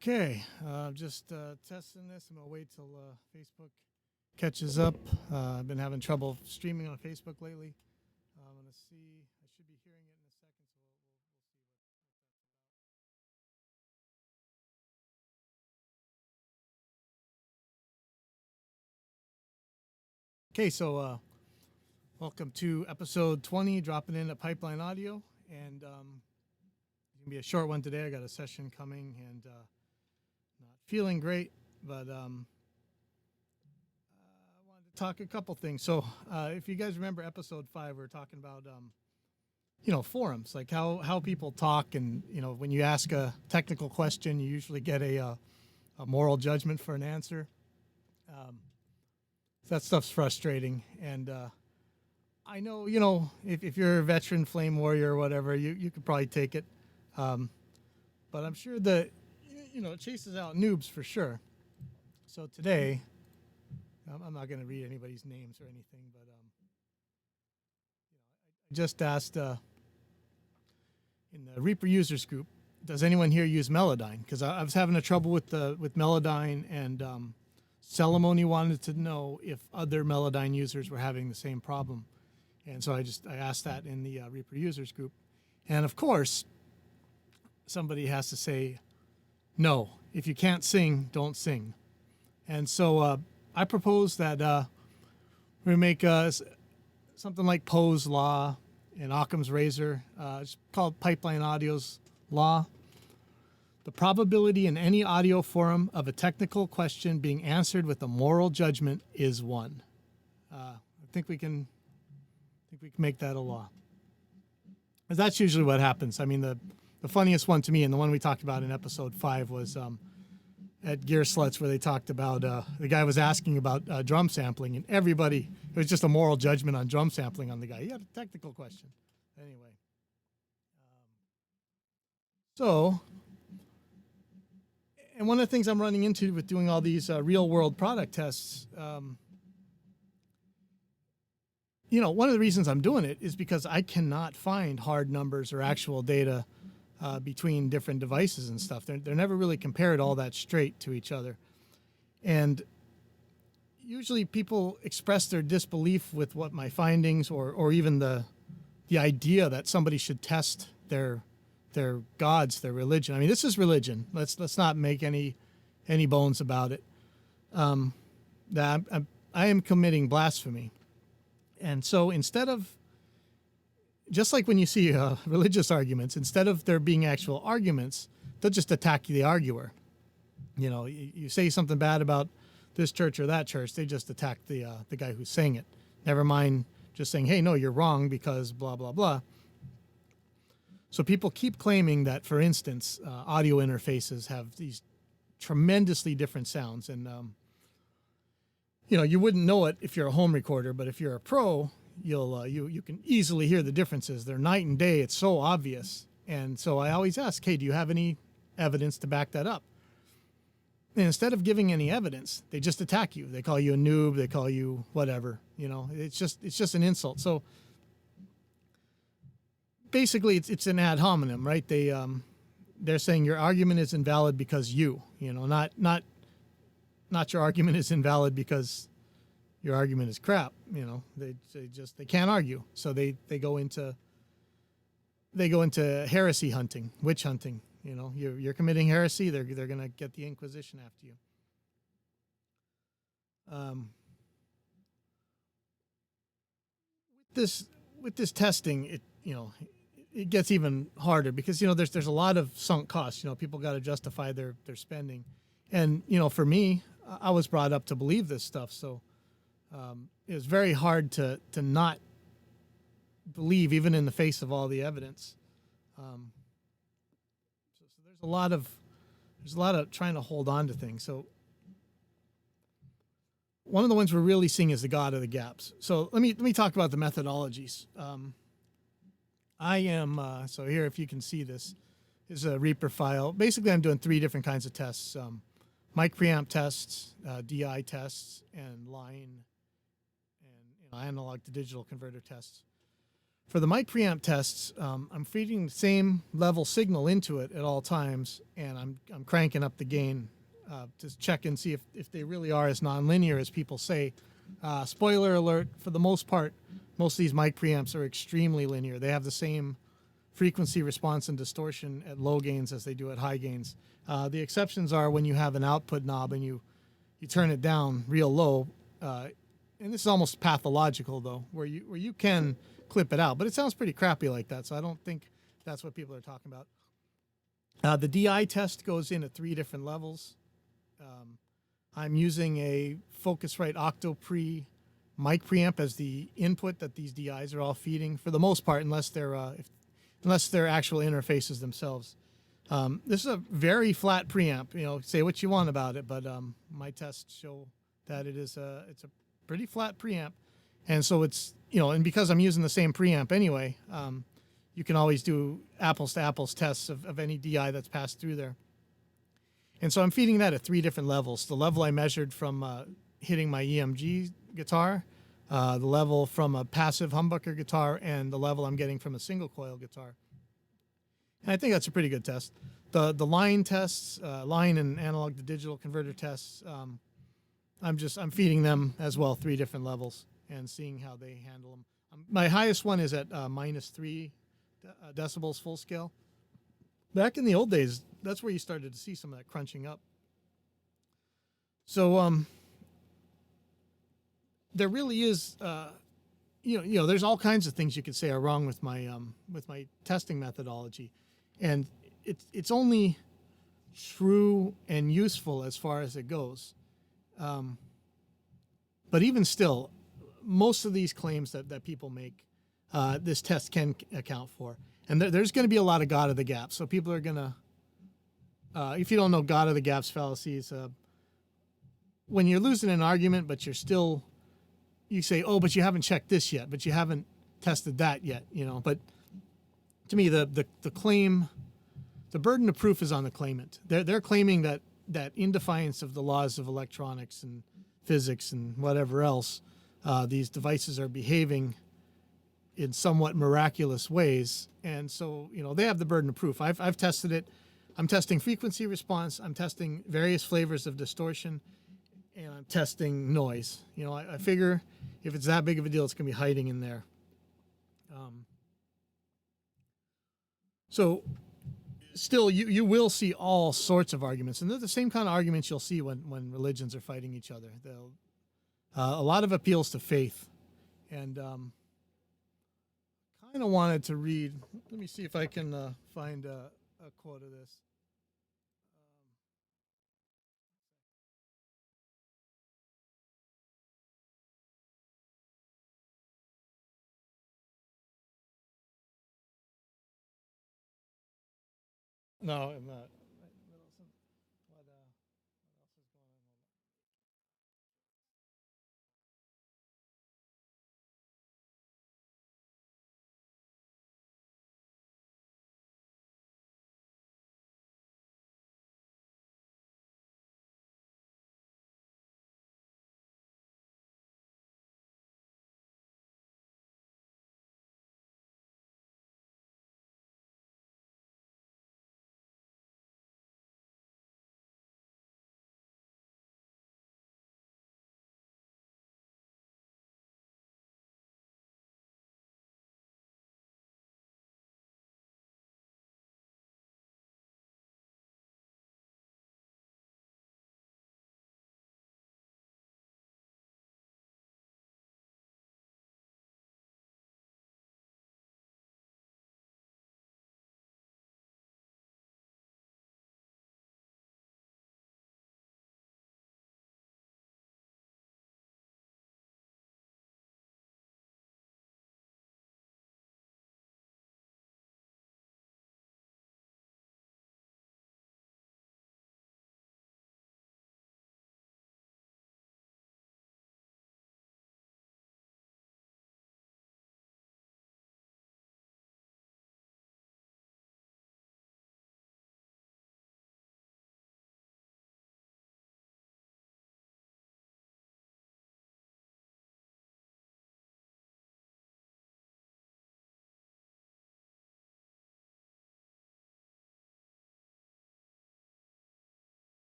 Okay, just testing this. I'm gonna wait till Facebook catches up. I've been having trouble streaming on Facebook lately. I'm gonna see. I should be hearing it in a second, so okay. So welcome to episode 20, dropping in at Pipeline Audio, and it's gonna be a short one today. I got a session coming, and not feeling great, but I wanted to talk a couple things. So if you guys remember episode 5, we were talking about forums, like how people talk, and when you ask a technical question, you usually get a moral judgment for an answer. That stuff's frustrating, and I know if you're a veteran flame warrior or whatever, you could probably take it, but I'm sure that it chases out noobs for sure. So today, I'm not going to read anybody's names or anything, but I just asked in the Reaper users group, does anyone here use Melodyne? Because I was having a trouble with Melodyne, and Celemony wanted to know if other Melodyne users were having the same problem, and so I asked that in the Reaper users group, and of course, somebody has to say, no, if you can't sing, don't sing, and so I propose that we make something like Poe's law and Occam's razor. It's called Pipeline Audio's law. The probability in any audio forum of a technical question being answered with a moral judgment is 1. I think we can make that a law. That's usually what happens. I mean, the funniest one to me, and the one we talked about in episode 5, was at Gear Sluts, where they talked about the guy was asking about drum sampling, and everybody, it was just a moral judgment on drum sampling on the guy. He had a technical question. Anyway. And one of the things I'm running into with doing all these real world product tests, one of the reasons I'm doing it is because I cannot find hard numbers or actual data between different devices and stuff. They're never really compared all that straight to each other. And usually people express their disbelief with what my findings, or even the idea that somebody should test their gods, their religion. I mean, this is religion. Let's not make any bones about it. That I am committing blasphemy. And so instead of, just like when you see religious arguments, instead of there being actual arguments, they'll just attack the arguer. You say something bad about this church or that church, they just attack the guy who's saying it. Never mind just saying, hey, no, you're wrong because blah, blah, blah. So people keep claiming that, for instance, audio interfaces have these tremendously different sounds. And, you wouldn't know it if you're a home recorder, but if you're a pro, you can easily hear the differences. They're night and day. It's so obvious. And so I always ask, hey, do you have any evidence to back that up? And instead of giving any evidence, they just attack you. They call you a noob. They call you whatever. It's just an insult. So basically, it's an ad hominem, right? They're saying your argument is invalid because not your argument is invalid because your argument is crap. They can't argue, so they go into heresy hunting, witch hunting. You're committing heresy. They're gonna get the Inquisition after you. With this testing, it gets even harder because there's a lot of sunk costs. People got to justify their spending, and for me, I was brought up to believe this stuff, so it was very hard to not believe, even in the face of all the evidence. So there's a lot of trying to hold on to things. So one of the ones we're really seeing is the God of the gaps. So let me talk about the methodologies. I am, so here, if you can see this, is a Reaper file. Basically, I'm doing 3 different kinds of tests. Mic preamp tests, DI tests, and line and analog to digital converter tests. For the mic preamp tests, I'm feeding the same level signal into it at all times, and I'm cranking up the gain to check and see if they really are as nonlinear as people say. Spoiler alert, for the most part, most of these mic preamps are extremely linear. They have the same frequency response and distortion at low gains as they do at high gains. The exceptions are when you have an output knob and you turn it down real low, and this is almost pathological though, where you can clip it out, but it sounds pretty crappy like that, so I don't think that's what people are talking about. The DI test goes in at 3 different levels. I'm using a Focusrite Octopre mic preamp as the input that these DIs are all feeding for the most part, unless they're actual interfaces themselves. This is a very flat preamp. You know, say what you want about it, but my tests show that it's a pretty flat preamp, and so it's, you know, and because I'm using the same preamp anyway, you can always do apples to apples tests of any DI that's passed through there. And so I'm feeding that at 3 different levels. The level I measured from hitting my EMG guitar, the level from a passive humbucker guitar, and the level I'm getting from a single coil guitar. And I think that's a pretty good test. The line tests, line and analog to digital converter tests, I'm feeding them as well 3 different levels and seeing how they handle them. My highest one is at -3 decibels full scale. Back in the old days, that's where you started to see some of that crunching up. So there really is, you know, there's all kinds of things you could say are wrong with my testing methodology, and it's only true and useful as far as it goes. But even still, most of these claims that people make, this test can account for. And there's going to be a lot of God of the gaps. So people are going to, if you don't know God of the gaps fallacies, when you're losing an argument, but you say, oh, but you haven't checked this yet, but you haven't tested that yet, you know. But to me, the claim, the burden of proof is on the claimant. They're claiming that in defiance of the laws of electronics and physics and whatever else, these devices are behaving in somewhat miraculous ways. And so, you know, they have the burden of proof. I've tested it. I'm testing frequency response. I'm testing various flavors of distortion, and I'm testing noise. You know, I figure if it's that big of a deal, it's going to be hiding in there. So still, you will see all sorts of arguments, and they're the same kind of arguments you'll see when religions are fighting each other. A lot of appeals to faith, and kind of wanted to read. Let me see if I can find a quote of this. No, I'm not.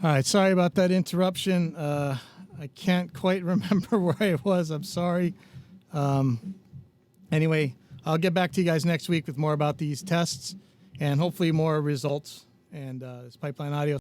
All right, sorry about that interruption. I can't quite remember where I was. I'm sorry. Anyway, I'll get back to you guys next week with more about these tests and hopefully more results and this pipeline audio.